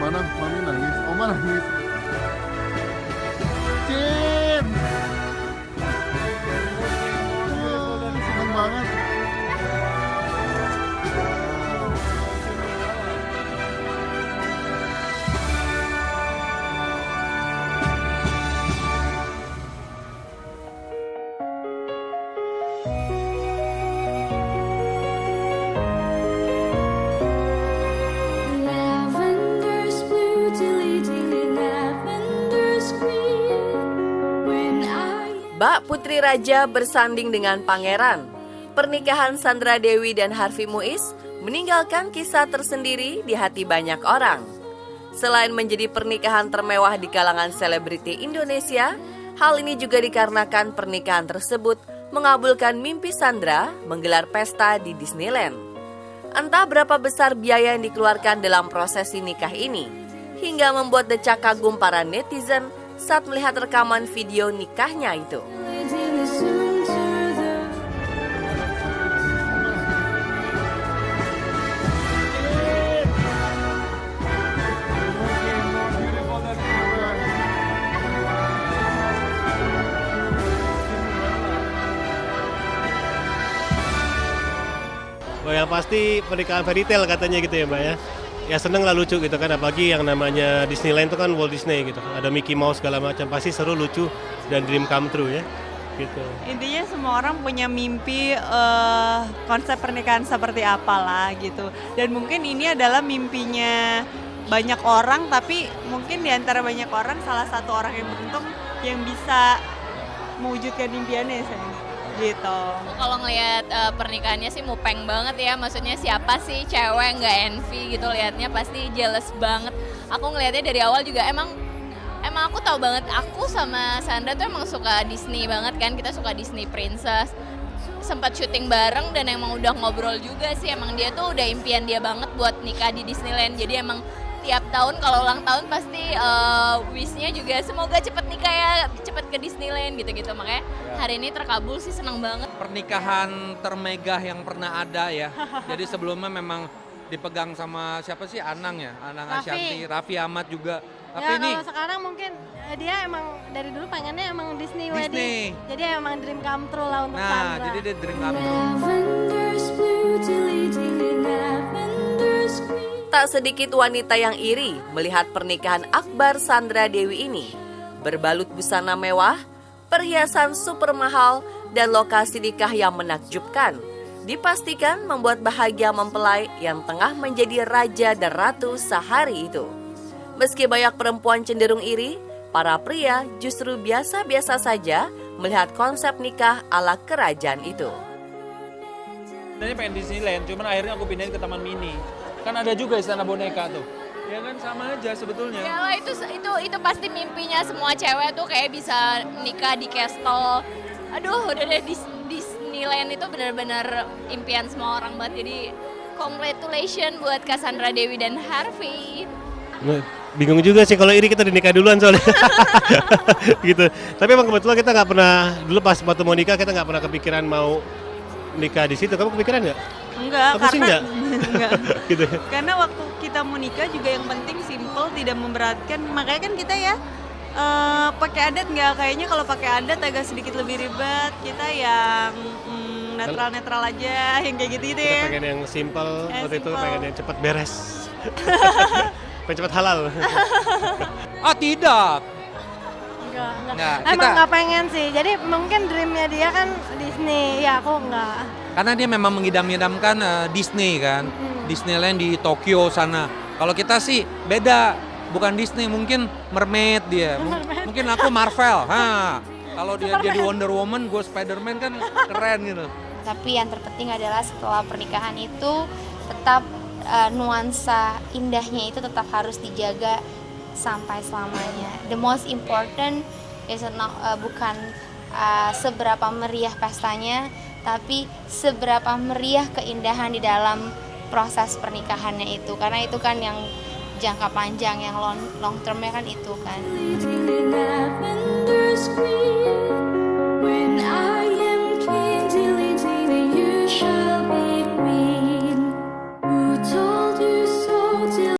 Mana mami nangis, oma nangis. Cin, seneng banget. Lavender's blue, dilly dilly, lavender's green. When I Bak Putri Raja bersanding dengan Pangeran. Pernikahan Sandra Dewi dan Harvey Muiz meninggalkan kisah tersendiri di hati banyak orang. Selain menjadi pernikahan termewah di kalangan selebriti Indonesia, hal ini juga dikarenakan pernikahan tersebut mengabulkan mimpi Sandra menggelar pesta di Disneyland. Entah berapa besar biaya yang dikeluarkan dalam prosesi nikah ini, hingga membuat decak kagum para netizen saat melihat rekaman video nikahnya itu. dilly soon to the Oh, yang pasti pernikahan fairy tale katanya gitu ya Mbak ya. Ya seneng lah, lucu gitu kan, apalagi yang namanya Disneyland itu kan Walt Disney gitu. Ada Mickey Mouse segala macam, pasti seru, lucu, dan dream come true ya. Gitu. Intinya semua orang punya mimpi konsep pernikahan seperti apalah gitu. Dan mungkin ini adalah mimpinya banyak orang, tapi mungkin di antara banyak orang salah satu orang yang beruntung yang bisa mewujudkan impiannya saya. Gitu. Kalau ngelihat pernikahannya sih mupeng banget ya, maksudnya siapa sih cewek nggak envy gitu liatnya, pasti jealous banget. Aku ngelihatnya dari awal juga emang aku tahu banget, aku sama Sandra tuh emang suka Disney banget kan, kita suka Disney Princess. Sempat syuting bareng dan emang udah ngobrol juga sih, emang dia tuh udah impian dia banget buat nikah di Disneyland. Jadi emang tiap tahun kalau ulang tahun pasti wish-nya juga semoga cepet nikah ya, cepet ke Disneyland gitu-gitu. Makanya hari ini terkabul sih, seneng banget. Pernikahan termegah yang pernah ada ya. Jadi sebelumnya memang dipegang sama siapa sih, Anang ya, Anang Ashanti, Raffi Ahmad juga. Tapi Ya ini kalau sekarang mungkin dia emang dari dulu pengennya emang Disney wedding. Disney. Jadi emang dream come true lah untuk Nah, Sandra. jadi dia dream come true. lavender's blue, dilly dilly, lavender's green. Tak sedikit wanita yang iri melihat pernikahan akbar Sandra Dewi ini. Berbalut busana mewah, perhiasan super mahal, dan lokasi nikah yang menakjubkan. Dipastikan membuat bahagia mempelai yang tengah menjadi raja dan ratu sehari itu. Meski banyak perempuan cenderung iri, para pria justru biasa-biasa saja melihat konsep nikah ala kerajaan itu. Sebenarnya pengen Disneyland, cuman akhirnya aku pindahin ke Taman Mini. Kan ada juga istana boneka tuh. Ya kan sama aja sebetulnya. Ya lah, itu pasti mimpinya semua cewek tuh kayak bisa nikah di castle. Aduh, udah deh, Disneyland itu benar-benar impian semua orang banget. Jadi congratulations buat Cassandra Dewi dan Harvey. Bingung juga sih kalau iri, kita dinikah duluan soalnya. Gitu. Tapi emang kebetulan kita nggak pernah, dulu pas waktu mau nikah kita nggak pernah kepikiran mau nikah di situ. Kamu kepikiran nggak? Enggak, Kamu sih karena enggak? Gitu. Karena waktu kita mau nikah juga yang penting simple, tidak memberatkan. Makanya kan kita ya pakai adat nggak, kayaknya kalau pakai adat agak sedikit lebih ribet. Kita yang netral-netral aja, yang kayak gitu Kita ya. pengen yang simple, Yang waktu itu simple. pengen yang cepat beres. Pengen cepat halal. Ah tidak. Enggak. Emang kita- nggak pengen sih. Jadi mungkin dreamnya dia kan Disney. Ya aku enggak. Karena dia memang mengidam-idamkan Disney kan. Disneyland di Tokyo sana. Kalau kita sih beda, bukan Disney, mungkin mermaid dia. Mungkin aku Marvel. Kalau dia jadi Wonder Woman, gue Spider-Man kan keren gitu. Tapi yang terpenting adalah setelah pernikahan itu tetap nuansa indahnya itu tetap harus dijaga sampai selamanya. The most important is bukan seberapa meriah pestanya, tapi seberapa meriah keindahan di dalam proses pernikahannya itu. Karena itu kan yang jangka panjang, yang long termnya kan itu kan. Lavender's green.